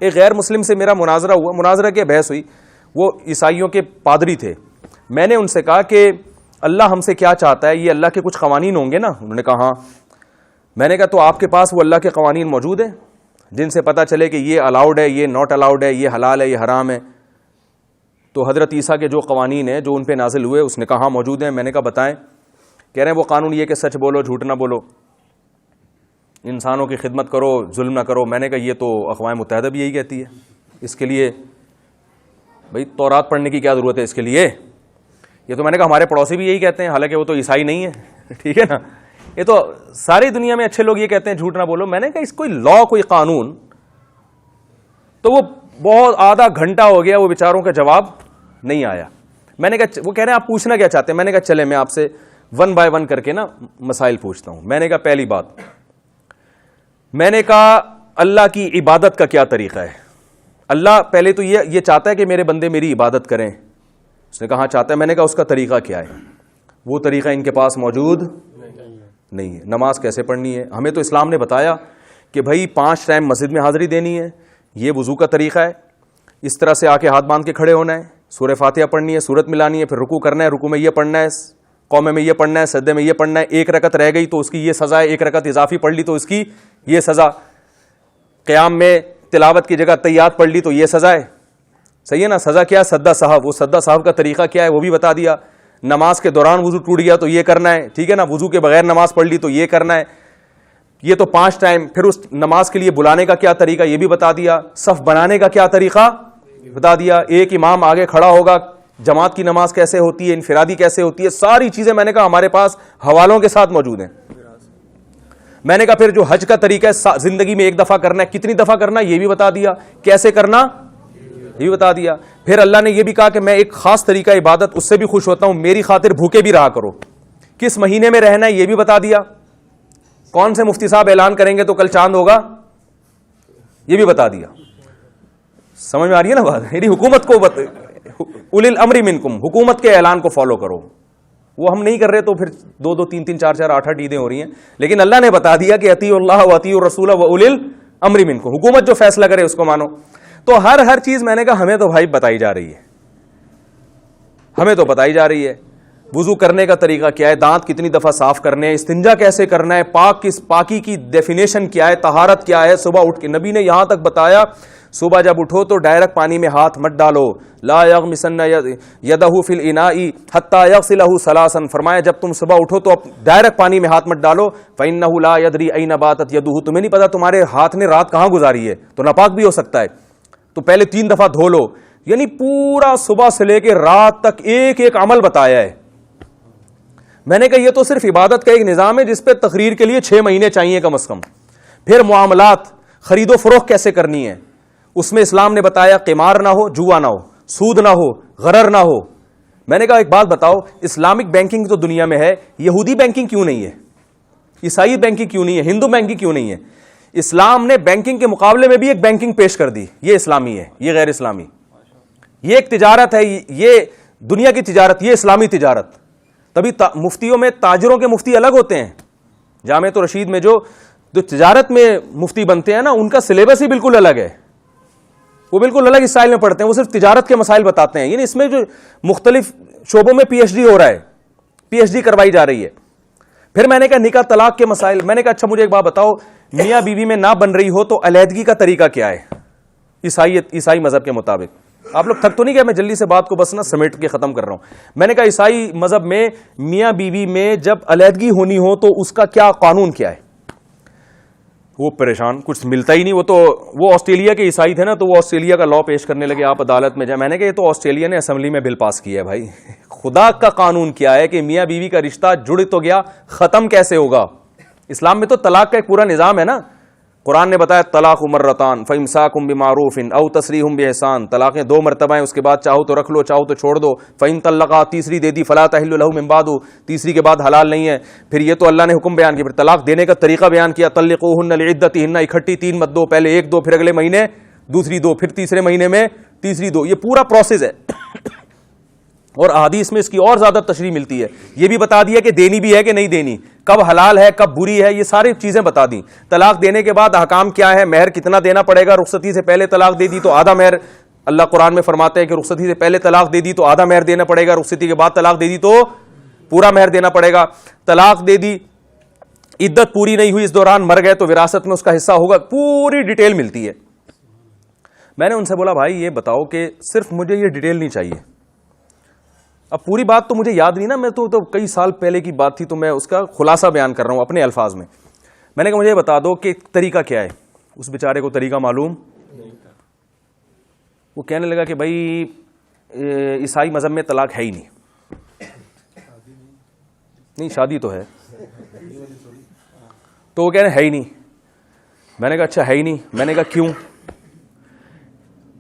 ایک غیر مسلم سے میرا مناظرہ ہوا, مناظرہ کی بحث ہوئی, وہ عیسائیوں کے پادری تھے. میں نے ان سے کہا کہ اللہ ہم سے کیا چاہتا ہے, یہ اللہ کے کچھ قوانین ہوں گے نا؟ انہوں نے کہا ہاں. میں نے کہا تو آپ کے پاس وہ اللہ کے قوانین موجود ہیں جن سے پتہ چلے کہ یہ الاؤڈ ہے, یہ ناٹ الاؤڈ ہے, یہ حلال ہے, یہ حرام ہے؟ تو حضرت عیسیٰ کے جو قوانین ہیں جو ان پہ نازل ہوئے, اس نے کہا ہاں موجود ہیں. میں نے کہا بتائیں. کہہ رہے ہیں وہ قانون یہ کہ سچ بولو, جھوٹ نہ بولو, انسانوں کی خدمت کرو, ظلم نہ کرو. میں نے کہا یہ تو اقوام متحدہ بھی یہی کہتی ہے, اس کے لیے بھئی تورات پڑھنے کی کیا ضرورت ہے اس کے لیے؟ یہ تو میں نے کہا ہمارے پڑوسی بھی یہی کہتے ہیں, حالانکہ وہ تو عیسائی نہیں ہے. ٹھیک ہے نا, یہ تو ساری دنیا میں اچھے لوگ یہ کہتے ہیں جھوٹ نہ بولو. میں نے کہا اس کوئی لا, کوئی قانون. تو وہ بہت آدھا گھنٹہ ہو گیا, وہ بیچاروں کا جواب نہیں آیا. میں نے کہا, وہ کہہ رہے ہیں آپ پوچھنا کیا چاہتے ہیں؟ میں نے کہا چلے میں آپ سے ون بائی ون کر کے نا مسائل پوچھتا ہوں. میں نے کہا پہلی بات, میں نے کہا اللہ کی عبادت کا کیا طریقہ ہے؟ اللہ پہلے تو یہ چاہتا ہے کہ میرے بندے میری عبادت کریں. اس نے کہا ہاں چاہتا ہے. میں نے کہا اس کا طریقہ کیا ہے؟ وہ طریقہ ان کے پاس موجود نہیں ہے. نماز کیسے پڑھنی ہے؟ ہمیں تو اسلام نے بتایا کہ بھائی 5 ٹائم مسجد میں حاضری دینی ہے, یہ وضو کا طریقہ ہے. اس طرح سے آ کے ہاتھ باندھ کے کھڑے ہونا ہے, سورہ فاتحہ پڑھنی ہے, سورت ملانی ہے, پھر رکوع کرنا ہے, رکوع میں یہ پڑھنا ہے, قومے میں یہ پڑھنا ہے, سجدے میں یہ پڑھنا ہے. 1 رکعت رہ گئی تو اس کی یہ سزا ہے, 1 رکعت اضافی پڑھ لی تو اس کی یہ سزا. قیام میں تلاوت کی جگہ تحیات پڑھ لی تو یہ سزا ہے. صحیح ہے نا؟ سزا کیا ہے؟ سدا صاحب. وہ سدا صاحب کا طریقہ کیا ہے وہ بھی بتا دیا. نماز کے دوران وضو ٹوٹ گیا تو یہ کرنا ہے. ٹھیک ہے نا؟ وضو کے بغیر نماز پڑھ لی تو یہ کرنا ہے. یہ تو 5 ٹائم. پھر اس نماز کے لیے بلانے کا کیا طریقہ یہ بھی بتا دیا. صف بنانے کا کیا طریقہ بتا دیا. ایک امام آگے کھڑا ہوگا, جماعت کی نماز کیسے ہوتی ہے, انفرادی کیسے ہوتی ہے, ساری چیزیں میں نے کہا ہمارے پاس حوالوں کے ساتھ موجود ہیں. میں نے کہا پھر جو حج کا طریقہ ہے زندگی میں 1 دفعہ کرنا ہے, کتنی دفعہ کرنا ہے یہ بھی بتا دیا, کیسے کرنا یہ بھی بتا دیا. پھر اللہ نے یہ بھی کہا کہ میں ایک خاص طریقہ عبادت اس سے بھی خوش ہوتا ہوں, میری خاطر بھوکے بھی رہا کرو. کس مہینے میں رہنا ہے یہ بھی بتا دیا. کون سے مفتی صاحب اعلان کریں گے تو کل چاند ہوگا یہ بھی بتا دیا. سمجھ میں آ رہی ہے نا بات؟ میری حکومت کو اولی الامر منکم, حکومت کے اعلان کو فالو کرو. وہ ہم نہیں کر رہے تو پھر 2 3 3 4 4 8 عیدیں ہو رہی ہیں, لیکن اللہ نے بتا دیا کہ اطیعوا اللہ واطیعوا الرسول واولی الامر منکم, حکومت جو فیصلہ کرے اس کو مانو. تو ہر چیز میں نے کہا ہمیں تو بھائی بتائی جا رہی ہے, ہمیں تو بتائی جا رہی ہے. وضو کرنے کا طریقہ کیا ہے, دانت کتنی دفعہ صاف کرنے ہیں, استنجا کیسے کرنا ہے, پاکی کی ڈیفینیشن کیا ہے, طہارت کیا ہے. صبح اٹھ کے نبی نے یہاں تک بتایا صبح جب اٹھو تو ڈائریکٹ پانی میں ہاتھ مت ڈالو. لا یغمسن یدہ فی الاناء حتی یغسلہ ثلاثا, فرمایا جب تم صبح اٹھو تو ڈائریکٹ پانی میں ہاتھ مت ڈالو. فإنہ لا یدری این باتت یدہ, تمہیں نہیں پتا تمہارے ہاتھ نے رات کہاں گزاری ہے, تو ناپاک بھی ہو سکتا ہے. تو پہلے 3 دفعہ دھو لو. یعنی پورا صبح سے لے کے رات تک ایک عمل بتایا ہے. میں نے کہا یہ تو صرف عبادت کا ایک نظام ہے جس پہ تقریر کے لیے 6 مہینے چاہیے کم از کم. پھر معاملات, خرید و فروخت کیسے کرنی ہے, اس میں اسلام نے بتایا قمار نہ ہو, جوا نہ ہو, سود نہ ہو, غرر نہ ہو. میں نے کہا ایک بات بتاؤ, اسلامک بینکنگ تو دنیا میں ہے, یہودی بینکنگ کیوں نہیں ہے, عیسائی بینکنگ کیوں نہیں ہے, ہندو بینکنگ کیوں نہیں ہے؟ اسلام نے بینکنگ کے مقابلے میں بھی ایک بینکنگ پیش کر دی, یہ اسلامی ہے, یہ غیر اسلامی. یہ ایک تجارت ہے, یہ دنیا کی تجارت, یہ اسلامی تجارت. تبھی مفتیوں میں تاجروں کے مفتی الگ ہوتے ہیں. جامعۃ رشید میں جو تجارت میں مفتی بنتے ہیں نا, ان کا سلیبس ہی بالکل الگ ہے, وہ بالکل الگ اسٹائل میں پڑھتے ہیں, وہ صرف تجارت کے مسائل بتاتے ہیں. یعنی اس میں جو مختلف شعبوں میں پی ایچ ڈی ہو رہا ہے, پی ایچ ڈی کروائی جا رہی ہے. پھر میں نے کہا نکاح طلاق کے مسائل. میں نے کہا اچھا مجھے ایک بات بتاؤ, میاں بیوی میں نہ بن رہی ہو تو علیحدگی کا طریقہ کیا ہے عیسائی مذہب کے مطابق؟ آپ لوگ تھک تو نہیں گئے؟ میں جلدی سے بات کو بس نا سمیٹ کے ختم کر رہا ہوں. میں نے کہا عیسائی مذہب میں میاں بیوی میں جب علیحدگی ہونی ہو تو اس کا کیا قانون کیا ہے؟ وہ پریشان, کچھ ملتا ہی نہیں. وہ آسٹریلیا کے عیسائی تھے نا, تو وہ آسٹریلیا کا لا پیش کرنے لگے, آپ عدالت میں جائیں. میں نے کہا یہ تو آسٹریلیا نے اسمبلی میں بل پاس کیا ہے بھائی, خدا کا قانون کیا ہے کہ میاں بیوی کا رشتہ جڑ تو گیا, ختم کیسے ہوگا؟ اسلام میں تو طلاق کا ایک پورا نظام ہے نا. قرآن نے بتایا طلاق مرتان فامساکم بمعروف او تسریح باحسان, طلاقیں 2 مرتبہ ہیں, اس کے بعد چاہو تو رکھ لو, چاہو تو چھوڑ دو. فإن طلقا, تیسری دے دی, فلا تحل له من بعد, تیسری کے بعد حلال نہیں ہے. پھر یہ تو اللہ نے حکم بیان کیا, پھر طلاق دینے کا طریقہ بیان کیا. طلقوهن لعدتهن, اکٹھی 3 مت دو, پہلے 1 دو, پھر اگلے مہینے دوسری 2, پھر تیسرے مہینے میں تیسری 2. یہ پورا پروسیس ہے. اور احادیث میں اس کی اور زیادہ تشریح ملتی ہے. یہ بھی بتا دیا کہ دینی بھی ہے کہ نہیں دینی, کب حلال ہے کب بری ہے یہ ساری چیزیں بتا دیں. طلاق دینے کے بعد احکام کیا ہے, مہر کتنا دینا پڑے گا, رخصتی سے پہلے طلاق دے دی تو آدھا مہر, اللہ قرآن میں فرماتے ہیں کہ رخصتی سے پہلے طلاق دے دی تو آدھا مہر دینا پڑے گا, رخصتی کے بعد طلاق دے دی تو پورا مہر دینا پڑے گا. طلاق دے دی, عدت پوری نہیں ہوئی, اس دوران مر گئے تو وراثت میں اس کا حصہ ہوگا, پوری ڈیٹیل ملتی ہے. میں نے ان سے بولا بھائی یہ بتاؤ کہ صرف مجھے یہ ڈیٹیل نہیں چاہیے. اب پوری بات تو مجھے یاد نہیں نا, میں تو کئی سال پہلے کی بات تھی تو میں اس کا خلاصہ بیان کر رہا ہوں اپنے الفاظ میں. میں نے کہا مجھے بتا دو کہ طریقہ کیا ہے. اس بیچارے کو طریقہ معلوم, وہ کہنے لگا کہ بھائی عیسائی مذہب میں طلاق ہے ہی نہیں, شادی تو ہے. تو وہ کہہ رہے ہے ہی نہیں. میں نے کہا اچھا ہے ہی نہیں. میں نے کہا کیوں؟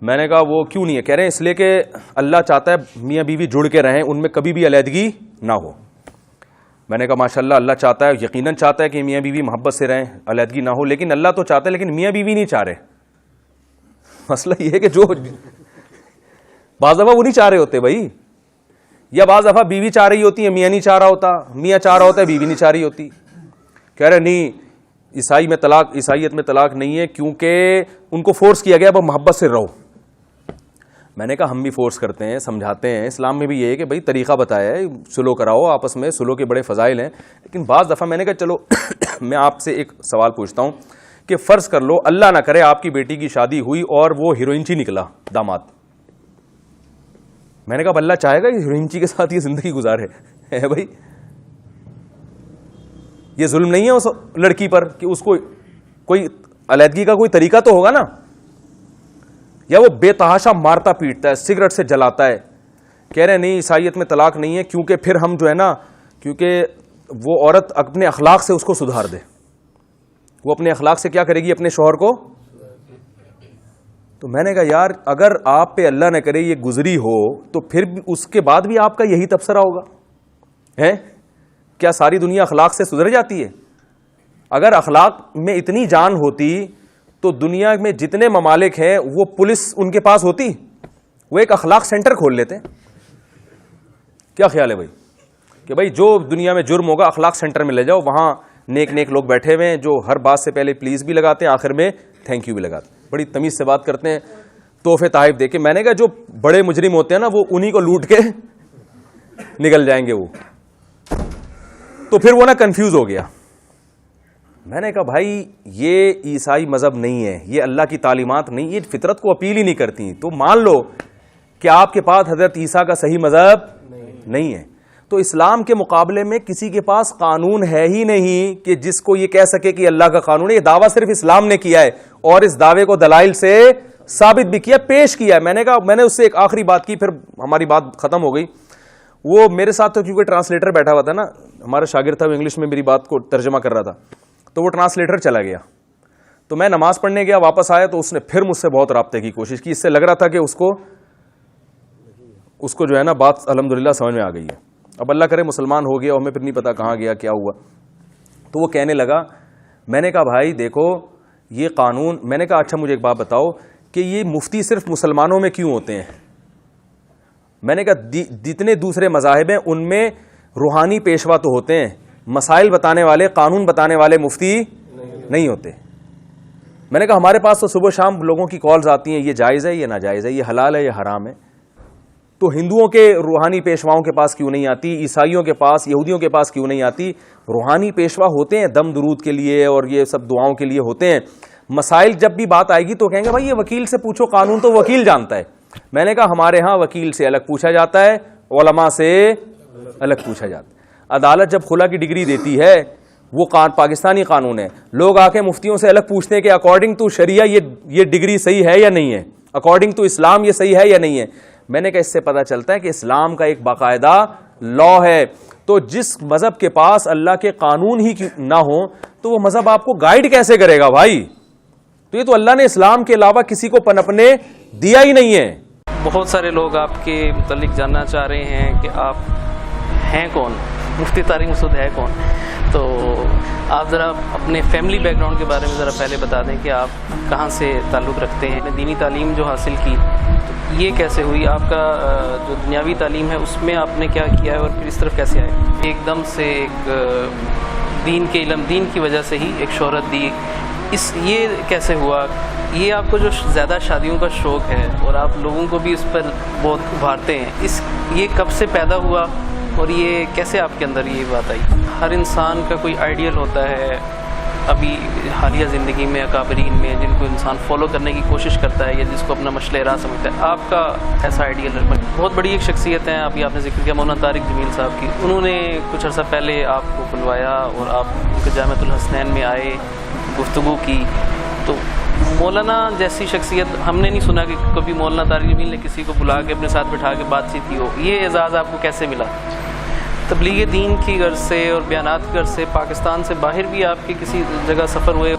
میں نے کہا وہ کیوں نہیں ہے؟ کہہ رہے ہیں اس لیے کہ اللہ چاہتا ہے میاں بیوی جڑ کے رہیں, ان میں کبھی بھی علیحدگی نہ ہو. میں نے کہا ماشاءاللہ اللہ چاہتا ہے, یقیناً چاہتا ہے کہ میاں بیوی محبت سے رہیں, علیحدگی نہ ہو, لیکن اللہ تو چاہتا ہے لیکن میاں بیوی نہیں چاہ رہے. مسئلہ یہ ہے کہ جو بعض دفعہ وہ نہیں چاہ رہے ہوتے بھائی, یا بعض دفعہ بیوی چاہ رہی ہوتی ہے میاں نہیں چاہ رہا ہوتا, میاں چاہ رہا ہوتا ہے بیوی نہیں چاہ رہی ہوتی. کہہ رہے نہیں عیسائیت میں طلاق نہیں ہے کیونکہ ان کو فورس کیا گیا اب محبت سے رہو. میں نے کہا ہم بھی فورس کرتے ہیں, سمجھاتے ہیں, اسلام میں بھی یہ ہے کہ بھائی طریقہ بتایا ہے, سلو کراؤ آپس میں, سلو کے بڑے فضائل ہیں. لیکن بعض دفعہ میں نے کہا چلو میں آپ سے ایک سوال پوچھتا ہوں کہ فرض کر لو اللہ نہ کرے آپ کی بیٹی کی شادی ہوئی اور وہ ہیروئنچی نکلا داماد. میں نے کہا اللہ چاہے گا کہ ہیروئنچی کے ساتھ یہ زندگی گزارے بھائی؟ یہ ظلم نہیں ہے اس لڑکی پر کہ اس کو کوئی علیحدگی کا کوئی طریقہ تو ہوگا نا؟ یا وہ بے تحاشا مارتا پیٹتا ہے, سگریٹ سے جلاتا ہے. کہہ رہے نہیں عیسائیت میں طلاق نہیں ہے کیونکہ پھر ہم جو ہے نا, کیونکہ وہ عورت اپنے اخلاق سے اس کو سدھار دے. وہ اپنے اخلاق سے کیا کرے گی؟ اپنے شوہر کو. تو میں نے کہا یار اگر آپ پہ اللہ نہ کرے یہ گزری ہو تو پھر اس کے بعد بھی آپ کا یہی تبصرہ ہوگا ہے؟ کیا ساری دنیا اخلاق سے سدھر جاتی ہے؟ اگر اخلاق میں اتنی جان ہوتی تو دنیا میں جتنے ممالک ہیں وہ پولیس ان کے پاس ہوتی, وہ ایک اخلاق سینٹر کھول لیتے. کیا خیال ہے بھائی کہ بھائی جو دنیا میں جرم ہوگا اخلاق سینٹر میں لے جاؤ, وہاں نیک نیک لوگ بیٹھے ہوئے ہیں جو ہر بات سے پہلے پلیز بھی لگاتے ہیں, آخر میں تھینک یو بھی لگاتے ہیں, بڑی تمیز سے بات کرتے ہیں, تحفے تحائف دے کے. میں نے کہا جو بڑے مجرم ہوتے ہیں نا وہ انہی کو لوٹ کے نکل جائیں گے وہ. تو پھر وہ نا کنفیوز ہو گیا. میں نے کہا بھائی یہ عیسائی مذہب نہیں ہے, یہ اللہ کی تعلیمات نہیں, یہ فطرت کو اپیل ہی نہیں کرتی. تو مان لو کہ آپ کے پاس حضرت عیسیٰ کا صحیح مذہب نہیں ہے, تو اسلام کے مقابلے میں کسی کے پاس قانون ہے ہی نہیں کہ جس کو یہ کہہ سکے کہ اللہ کا قانون ہے. یہ دعویٰ صرف اسلام نے کیا ہے اور اس دعوے کو دلائل سے ثابت بھی کیا, پیش کیا ہے. میں نے کہا میں نے اس سے ایک آخری بات کی, پھر ہماری بات ختم ہو گئی. وہ میرے ساتھ تو کیونکہ ٹرانسلیٹر بیٹھا ہوا تھا نا, ہمارا شاگرد تھا, وہ انگلش میں میری بات کو ترجمہ کر رہا تھا, تو وہ ٹرانسلیٹر چلا گیا. تو میں نماز پڑھنے گیا, واپس آیا تو اس نے پھر مجھ سے بہت رابطے کی کوشش کی. اس سے لگ رہا تھا کہ اس کو جو ہے نا بات الحمدللہ سمجھ میں آ گئی ہے. اب اللہ کرے مسلمان ہو گیا اور ہمیں پھر نہیں پتا کہاں گیا کیا ہوا. تو وہ کہنے لگا, میں نے کہا بھائی دیکھو یہ قانون, میں نے کہا اچھا مجھے ایک بات بتاؤ کہ یہ مفتی صرف مسلمانوں میں کیوں ہوتے ہیں؟ میں نے کہا جتنے دوسرے مذاہب ہیں ان میں روحانی پیشوا تو ہوتے ہیں, مسائل بتانے والے, قانون بتانے والے مفتی نہیں ہوتے. میں نے کہا ہمارے پاس تو صبح شام لوگوں کی کالز آتی ہیں, یہ جائز ہے, یہ ناجائز ہے, یہ حلال ہے, یہ حرام ہے. تو ہندوؤں کے روحانی پیشواؤں کے پاس کیوں نہیں آتی, عیسائیوں کے پاس, یہودیوں کے پاس کیوں نہیں آتی؟ روحانی پیشوا ہوتے ہیں دم درود کے لیے اور یہ سب دعاؤں کے لیے ہوتے ہیں. مسائل جب بھی بات آئے گی تو کہیں گے بھائی یہ وکیل سے پوچھو, قانون تو وکیل جانتا ہے. میں نے کہا ہمارے ہاں وکیل سے الگ پوچھا جاتا ہے, علماء سے الگ پوچھا جاتا ہے. عدالت جب خلا کی ڈگری دیتی ہے وہ پاکستانی قانون ہے, لوگ آ کے مفتیوں سے الگ پوچھتے ہیں کہ اکارڈنگ ٹو شریعہ یہ ڈگری صحیح ہے یا نہیں ہے, اکارڈنگ ٹو اسلام یہ صحیح ہے یا نہیں ہے. میں نے کہا اس سے پتہ چلتا ہے کہ اسلام کا ایک باقاعدہ لا ہے. تو جس مذہب کے پاس اللہ کے قانون ہی نہ ہو تو وہ مذہب آپ کو گائیڈ کیسے کرے گا بھائی؟ تو یہ تو اللہ نے اسلام کے علاوہ کسی کو پنپنے دیا ہی نہیں ہے. بہت سارے لوگ آپ کے متعلق جاننا چاہ رہے ہیں کہ آپ ہیں کون, مفتی طارق مسعود ہے کون. تو آپ ذرا اپنے فیملی بیک گراؤنڈ کے بارے میں ذرا پہلے بتا دیں کہ آپ کہاں سے تعلق رکھتے ہیں, دینی تعلیم جو حاصل کی تو یہ کیسے ہوئی, آپ کا جو دنیاوی تعلیم ہے اس میں آپ نے کیا کیا ہے اور پھر اس طرف کیسے آئے؟ ایک دم سے ایک دین کے علم، دین کی وجہ سے ہی ایک شہرت دی، یہ کیسے ہوا؟ یہ آپ کو جو زیادہ شادیوں کا شوق ہے اور آپ لوگوں کو بھی اس پر بہت ابھارتے ہیں، یہ کب سے پیدا ہوا اور یہ کیسے آپ کے اندر یہ بات آئی؟ ہر انسان کا کوئی آئیڈیل ہوتا ہے ابھی حالیہ زندگی میں، اکابرین میں، جن کو انسان فالو کرنے کی کوشش کرتا ہے یا جس کو اپنا مشعل راہ سمجھتا ہے. آپ کا ایسا آئیڈیل ہے؟ بہت بڑی ایک شخصیت ہیں، ابھی آپ نے ذکر کیا مولانا طارق جمیل صاحب کی، انہوں نے کچھ عرصہ پہلے آپ کو بلوایا اور آپ ان کے جامعۃ الحسنین میں آئے، گفتگو کی. تو مولانا جیسی شخصیت ہم نے نہیں سنا کہ کبھی مولانا طارق جمیل نے کسی کو بلا کے اپنے ساتھ بٹھا کے بات چیت کی ہو. یہ اعزاز آپ کو کیسے ملا؟ تبلیغ دین کی غرض سے اور بیانات کی غرض سے پاکستان سے باہر بھی آپ کے کسی جگہ سفر ہوئے؟